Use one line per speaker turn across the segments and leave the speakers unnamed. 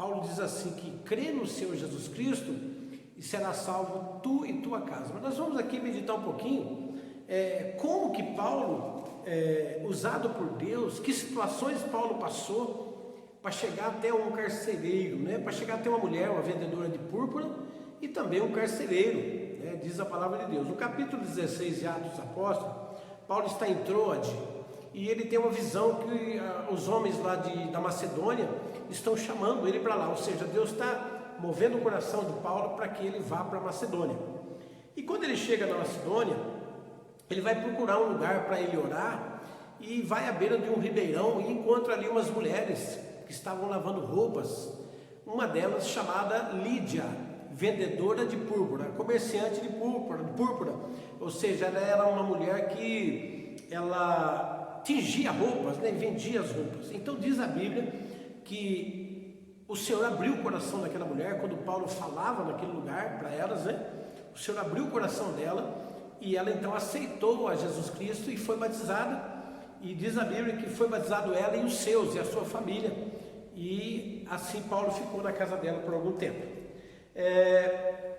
Paulo diz assim que crê no Senhor Jesus Cristo e será salvo tu e tua casa. Mas nós vamos aqui meditar um pouquinho como que Paulo, usado por Deus, que situações Paulo passou para chegar até um carcereiro, né? Para chegar até uma mulher, uma vendedora de púrpura e também um carcereiro, né? Diz a palavra de Deus. No capítulo 16 de Atos dos Apóstolos, Paulo está em Troade e ele tem uma visão que os homens lá da Macedônia estão chamando ele para lá, ou seja, Deus está movendo o coração de Paulo para que ele vá para a Macedônia. E quando ele chega na Macedônia, ele vai procurar um lugar para ele orar e vai à beira de um ribeirão e encontra ali umas mulheres que estavam lavando roupas, uma delas chamada Lídia, vendedora de púrpura, comerciante de púrpura, ou seja, ela era uma mulher que ela tingia roupas, né, vendia as roupas. Então diz a Bíblia que o Senhor abriu o coração daquela mulher, quando Paulo falava naquele lugar para elas, né, o Senhor abriu o coração dela, e ela então aceitou a Jesus Cristo e foi batizada, e diz a Bíblia que foi batizado ela e os seus, e a sua família, e assim Paulo ficou na casa dela por algum tempo.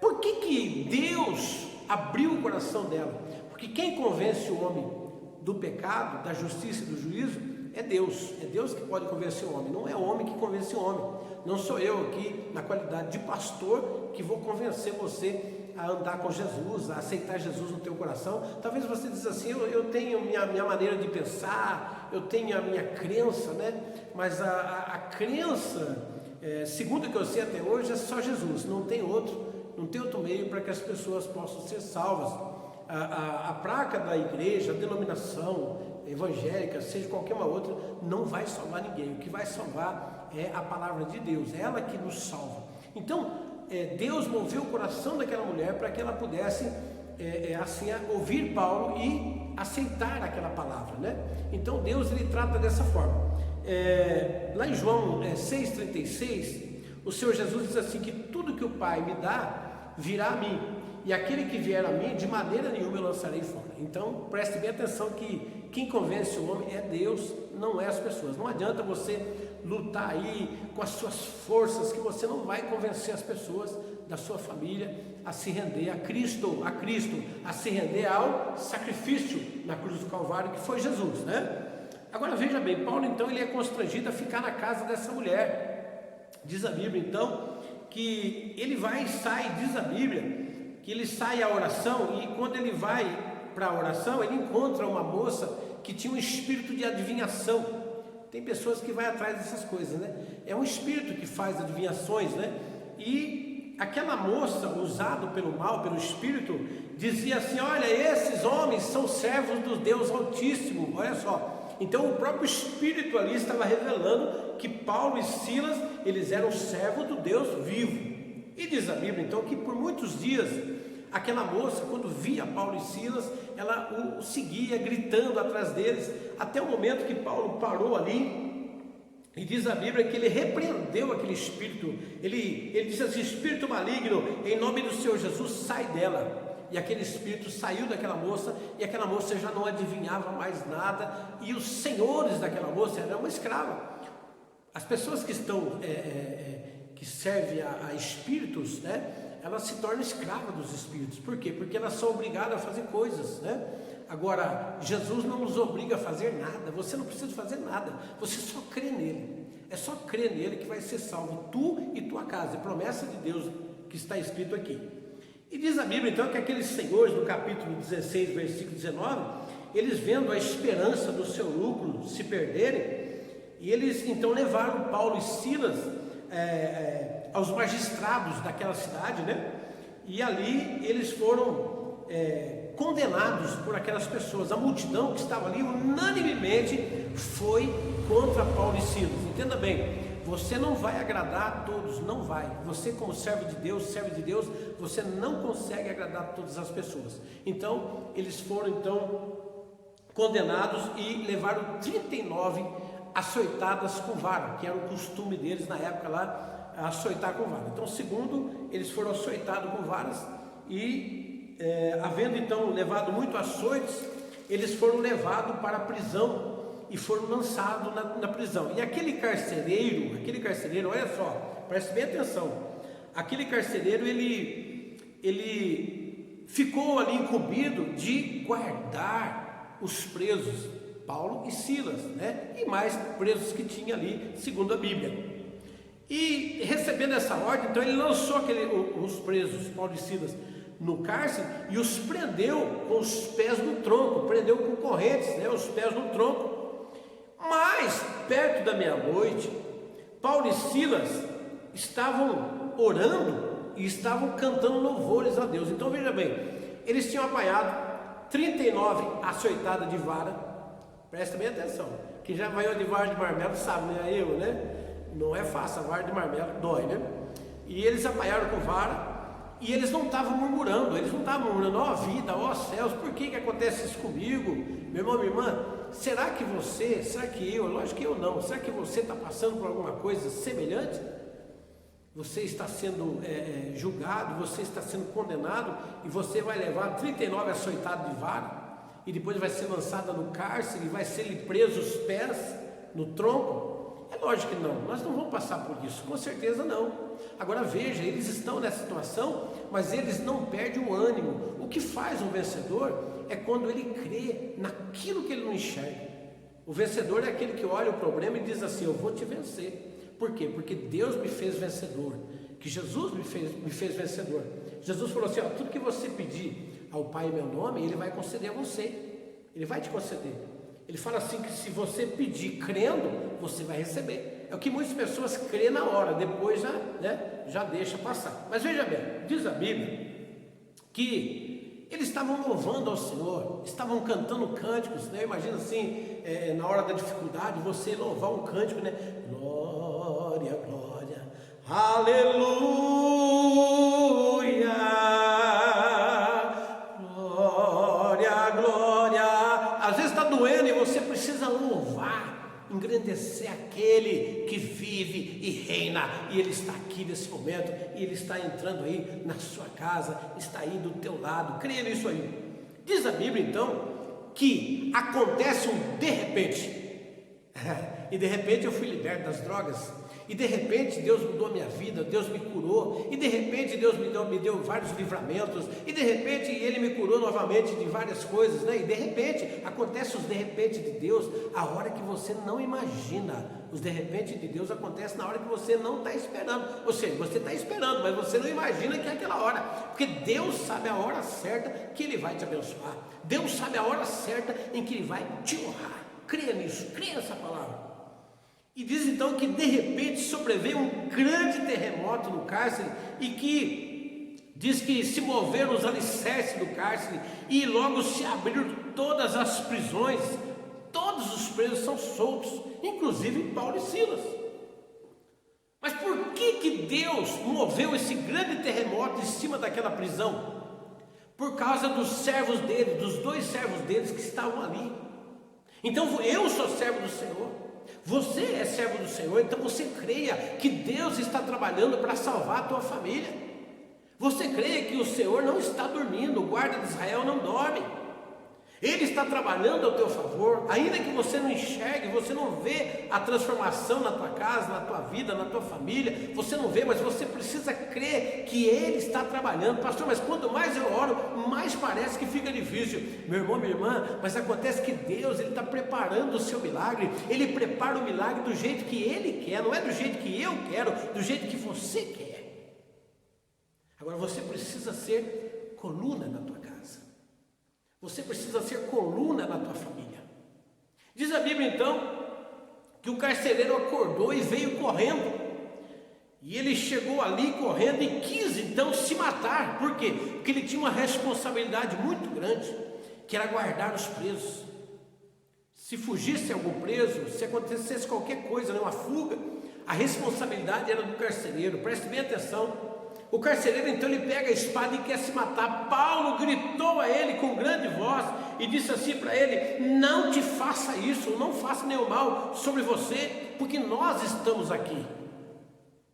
Por que Deus abriu o coração dela? Porque quem convence o homem do pecado, da justiça e do juízo é Deus que pode convencer o homem, não é o homem que convence o homem, não sou eu aqui na qualidade de pastor que vou convencer você a andar com Jesus, a aceitar Jesus no teu coração. Talvez você diz assim, eu tenho minha maneira de pensar, eu tenho a minha crença, né? Mas a crença, segundo o que eu sei até hoje, é só Jesus, não tem outro meio para que as pessoas possam ser salvas. A placa da igreja, a denominação evangélica, seja qualquer uma outra, não vai salvar ninguém. O que vai salvar é a palavra de Deus, é ela que nos salva. Então, Deus moveu o coração daquela mulher para que ela pudesse assim ouvir Paulo e aceitar aquela palavra, né? Então Deus ele trata dessa forma. Lá em João 6,36, o Senhor Jesus diz assim que tudo que o Pai me dá virá a mim, e aquele que vier a mim de maneira nenhuma eu lançarei fora. Então preste bem atenção que quem convence o homem é Deus, não é as pessoas. Não adianta você lutar aí com as suas forças, que você não vai convencer as pessoas da sua família a se render a Cristo, a se render ao sacrifício na cruz do Calvário, que foi Jesus, né? Agora veja bem, Paulo então ele é constrangido a ficar na casa dessa mulher. Diz a Bíblia então que ele vai e sai, diz a Bíblia que ele sai à oração, e quando ele vai para a oração ele encontra uma moça que tinha um espírito de adivinhação. Tem pessoas que vai atrás dessas coisas, né? É um espírito que faz adivinhações, né? E aquela moça, usada pelo mal, pelo espírito, dizia assim: olha, esses homens são servos do Deus Altíssimo, olha só. Então o próprio espírito ali estava revelando que Paulo e Silas, eles eram servos do Deus vivo. E diz a Bíblia então que por muitos dias aquela moça, quando via Paulo e Silas, ela o seguia gritando atrás deles, até o momento que Paulo parou ali, e diz a Bíblia que ele repreendeu aquele espírito. Ele disse assim: espírito maligno, em nome do Senhor Jesus, sai dela. E aquele espírito saiu daquela moça, e aquela moça já não adivinhava mais nada, e os senhores daquela moça eram uma escrava. As pessoas que estão que servem a espíritos, né, elas se tornam escravas dos espíritos. Por quê? Porque elas são obrigadas a fazer coisas, né? Agora, Jesus não nos obriga a fazer nada. Você não precisa fazer nada, você só crê nele. É só crer nele que vai ser salvo, tu e tua casa. É promessa de Deus que está escrito aqui. E diz a Bíblia então que aqueles senhores, no capítulo 16, versículo 19, eles vendo a esperança do seu lucro se perderem, e eles então levaram Paulo e Silas aos magistrados daquela cidade, né? E ali eles foram condenados por aquelas pessoas. A multidão que estava ali unanimemente foi contra Paulo e Silas. Entenda bem, você não vai agradar a todos, não vai. Você, como servo de Deus, você não consegue agradar todas as pessoas. Então eles foram então condenados e levaram 39 açoitadas com vara, que era o costume deles na época lá, açoitar com vara. Então, segundo, eles foram açoitados com varas e, havendo então levado muito açoites, eles foram levados para a prisão e foram lançados na prisão. E aquele carcereiro, olha só, preste bem atenção, aquele carcereiro, ele ficou ali incumbido de guardar os presos, Paulo e Silas, né? E mais presos que tinha ali, segundo a Bíblia. E recebendo essa ordem, então ele lançou os presos, Paulo e Silas, no cárcere e os prendeu com os pés no tronco, prendeu com correntes, né? Os pés no tronco. Mas, perto da meia-noite, Paulo e Silas estavam orando e estavam cantando louvores a Deus. Então veja bem, eles tinham apanhado 39 açoitadas de vara. Presta bem atenção, quem já apanhou de vara de marmelo sabe, né? Eu, né? Não é fácil, a vara de marmelo dói, né? E eles apanharam com vara e eles não estavam murmurando, ó vida, ó céus, por que acontece isso comigo? Meu irmão, minha irmã, será que eu, lógico que eu não, será que você está passando por alguma coisa semelhante? Você está sendo julgado, você está sendo condenado e você vai levar 39 açoitadas de vara e depois vai ser lançada no cárcere e vai ser preso os pés no tronco? É lógico que não, nós não vamos passar por isso, com certeza não. Agora veja, eles estão nessa situação, mas eles não perdem o ânimo. O que faz um vencedor é quando ele crê naquilo que ele não enxerga. O vencedor é aquele que olha o problema e diz assim: eu vou te vencer. Por quê? Porque Deus me fez vencedor, que Jesus me fez vencedor. Jesus falou assim: ó, tudo que você pedir ao Pai em meu nome, Ele vai conceder a você, Ele vai te conceder. Ele fala assim que se você pedir crendo, você vai receber. É o que muitas pessoas crêem na hora, depois já deixa passar. Mas veja bem, diz a Bíblia que eles estavam louvando ao Senhor, estavam cantando cânticos, né? Imagina assim, na hora da dificuldade, você louvar um cântico, né? Glória, glória, aleluia, glória, glória. Às vezes está doendo e você precisa louvar, engrandecer aquele que vive e reina, e Ele está aqui nesse momento, e Ele está entrando aí na sua casa, está aí do teu lado, creia nisso aí. Diz a Bíblia então, que acontece um de repente, e de repente eu fui liberto das drogas, e de repente Deus mudou a minha vida, Deus me curou, e de repente Deus me deu vários livramentos, e de repente Ele me curou novamente de várias coisas, né? E de repente, acontece os de repente de Deus, a hora que você não imagina. Os de repente de Deus acontecem na hora que você não está esperando, ou seja, você está esperando, mas você não imagina que é aquela hora, porque Deus sabe a hora certa que Ele vai te abençoar, Deus sabe a hora certa em que Ele vai te honrar. Creia nisso, creia nessa palavra. E diz então que de repente sobreveio um grande terremoto no cárcere e que diz que se moveram os alicerces do cárcere e logo se abriram todas as prisões, todos os presos são soltos, inclusive Paulo e Silas. Mas por que Deus moveu esse grande terremoto em cima daquela prisão? Por causa dos servos dele, dos dois servos deles que estavam ali. Então eu sou servo do Senhor. Você é servo do Senhor, então você creia que Deus está trabalhando para salvar a tua família. Você creia que o Senhor não está dormindo, o guarda de Israel não dorme. Ele está trabalhando ao teu favor, ainda que você não enxergue, você não vê a transformação na tua casa, na tua vida, na tua família, você não vê, mas você precisa crer que Ele está trabalhando. Pastor, mas quanto mais eu oro, mais parece que fica difícil. Meu irmão, minha irmã, mas acontece que Deus, Ele está preparando o seu milagre, Ele prepara o milagre do jeito que Ele quer, não é do jeito que eu quero, do jeito que você quer. Agora você precisa ser coluna na tua casa. Você precisa ser coluna na tua família. Diz a Bíblia então que o carcereiro acordou e veio correndo. E ele chegou ali correndo e quis então se matar. Por quê? Porque ele tinha uma responsabilidade muito grande, que era guardar os presos. Se fugisse algum preso, se acontecesse qualquer coisa, uma fuga, a responsabilidade era do carcereiro. Preste bem atenção. O carcereiro então ele pega a espada e quer se matar. Paulo gritou a ele com grande voz e disse assim para ele: não te faça isso, não faça nenhum mal sobre você, porque nós estamos aqui.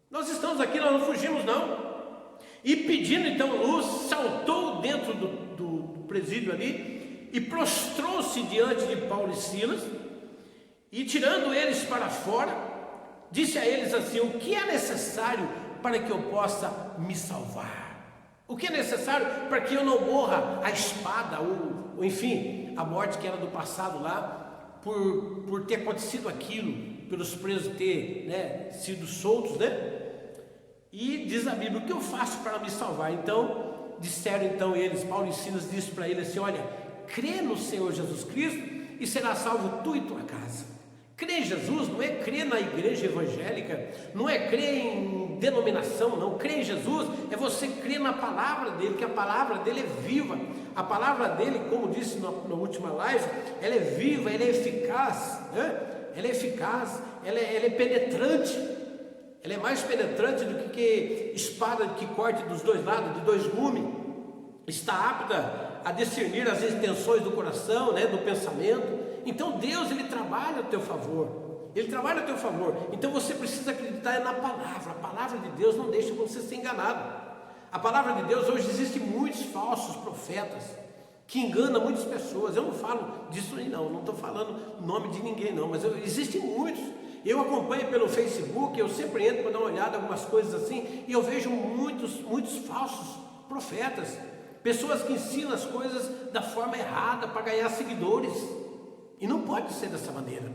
Nós não fugimos não. E pedindo então luz, saltou dentro do presídio ali e prostrou-se diante de Paulo e Silas E tirando eles para fora, disse a eles assim: o que é necessário para que eu possa me salvar? O que é necessário para que eu não morra a espada, ou enfim, a morte que era do passado lá, por ter acontecido aquilo, pelos presos ter sido soltos, E diz a Bíblia: o que eu faço para me salvar? Então, disseram então eles, Paulo e Silas disse para ele assim: olha, crê no Senhor Jesus Cristo e será salvo tu e tua casa. Crer em Jesus não é crer na igreja evangélica, não é crer em denominação, não. Crer em Jesus é você crer na palavra dele, que a palavra dele é viva. A palavra dele, como disse na última live, ela é viva, ela é eficaz, ela é eficaz, ela é penetrante. Ela é mais penetrante do que espada que corte dos dois lados, de dois gumes. Está apta a discernir as intenções do coração, do pensamento. Então Deus, ele trabalha a teu favor. Ele trabalha a teu favor. Então você precisa acreditar na palavra. A palavra de Deus não deixa você ser enganado. A palavra de Deus, hoje existem muitos falsos profetas que enganam muitas pessoas. Eu não falo disso aí não estou falando o nome de ninguém não, mas existem muitos. Eu acompanho pelo Facebook, eu sempre entro para dar uma olhada em algumas coisas assim, e eu vejo muitos falsos profetas, pessoas que ensinam as coisas da forma errada para ganhar seguidores, e não pode ser dessa maneira.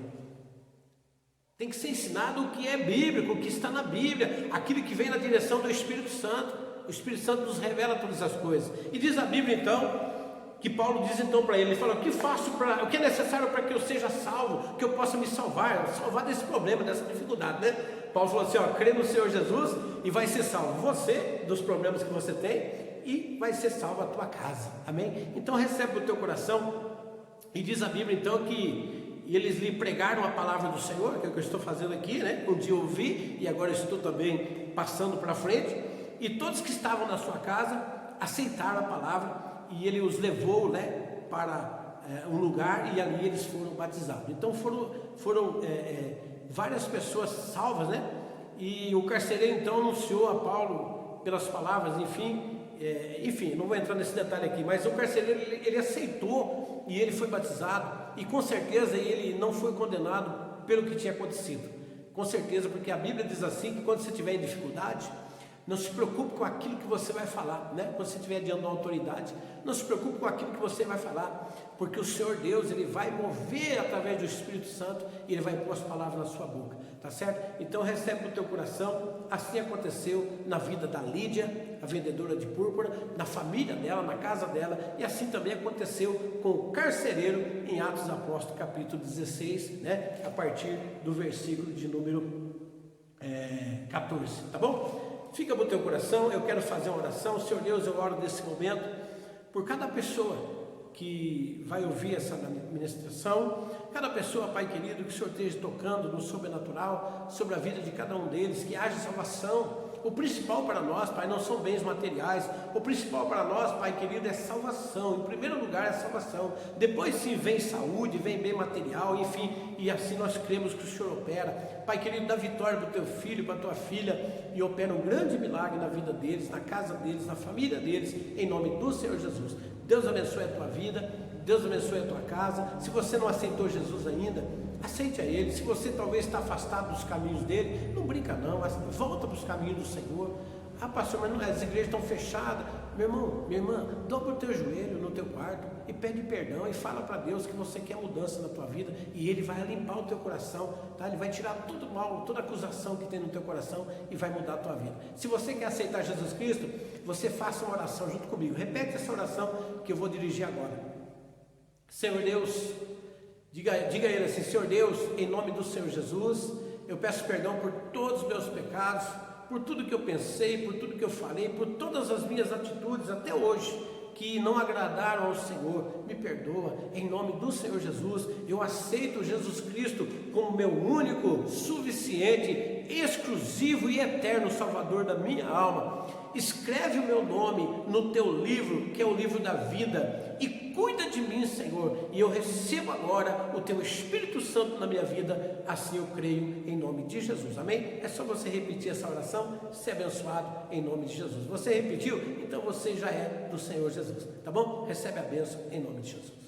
Tem que ser ensinado o que é bíblico, o que está na Bíblia, aquilo que vem na direção do Espírito Santo. O Espírito Santo nos revela todas as coisas. E diz a Bíblia então, que Paulo diz então para ele, fala: o que é necessário para que eu seja salvo, que eu possa me salvar desse problema, dessa dificuldade, Paulo falou assim: crê no Senhor Jesus e vai ser salvo você dos problemas que você tem, e vai ser salvo a tua casa, amém? Então recebe o teu coração. E diz a Bíblia então que eles lhe pregaram a palavra do Senhor, que é o que eu estou fazendo aqui, Um dia eu ouvi e agora estou também passando para frente, e todos que estavam na sua casa aceitaram a palavra, e ele os levou para um lugar, e ali eles foram batizados. Então foram várias pessoas salvas, E o carcereiro então anunciou a Paulo pelas palavras, enfim, não vou entrar nesse detalhe aqui, mas o carcereiro ele aceitou e ele foi batizado, e com certeza ele não foi condenado pelo que tinha acontecido, com certeza, porque a Bíblia diz assim, que quando você estiver em dificuldade, não se preocupe com aquilo que você vai falar, Quando você estiver diante da autoridade, não se preocupe com aquilo que você vai falar, porque o Senhor Deus, ele vai mover através do Espírito Santo, e ele vai pôr as palavras na sua boca, tá certo? Então recebe no teu coração. Assim aconteceu na vida da Lídia, a vendedora de púrpura, na família dela, na casa dela, e assim também aconteceu com o carcereiro em Atos dos Apóstolos, capítulo 16, a partir do versículo de número 14, tá bom? Fica no teu coração, eu quero fazer uma oração. Senhor Deus, eu oro nesse momento por cada pessoa que vai ouvir essa ministração, cada pessoa, Pai querido, que o Senhor esteja tocando no sobrenatural sobre a vida de cada um deles, que haja salvação. O principal para nós, Pai, não são bens materiais. O principal para nós, Pai querido, é salvação. Em primeiro lugar é salvação. Depois sim vem saúde, vem bem material, enfim. E assim nós cremos que o Senhor opera. Pai querido, dá vitória para o teu filho, para a tua filha, e opera um grande milagre na vida deles, na casa deles, na família deles, em nome do Senhor Jesus. Deus abençoe a tua vida, Deus abençoe a tua casa. Se você não aceitou Jesus ainda, aceite a Ele. Se você talvez está afastado dos caminhos dele, não brinca não, mas volta para os caminhos do Senhor. Pastor, mas não, as igrejas estão fechadas. Meu irmão, minha irmã, dobra o teu joelho no teu quarto e pede perdão e fala para Deus que você quer mudança na tua vida, e Ele vai limpar o teu coração, tá? Ele vai tirar todo mal, toda acusação que tem no teu coração, e vai mudar a tua vida. Se você quer aceitar Jesus Cristo, você faça uma oração junto comigo. Repete essa oração que eu vou dirigir agora. Senhor Deus, diga a Ele assim: Senhor Deus, em nome do Senhor Jesus, eu peço perdão por todos os meus pecados, por tudo que eu pensei, por tudo que eu falei, por todas as minhas atitudes até hoje que não agradaram ao Senhor. Me perdoa, em nome do Senhor Jesus. Eu aceito Jesus Cristo como meu único, suficiente, exclusivo e eterno Salvador da minha alma. Escreve o meu nome no teu livro, que é o livro da vida, e cuida de mim, Senhor, e eu recebo agora o teu Espírito Santo na minha vida. Assim eu creio, em nome de Jesus, amém? É só você repetir essa oração, ser abençoado em nome de Jesus. Você repetiu? Então você já é do Senhor Jesus, tá bom? Recebe a bênção em nome de Jesus.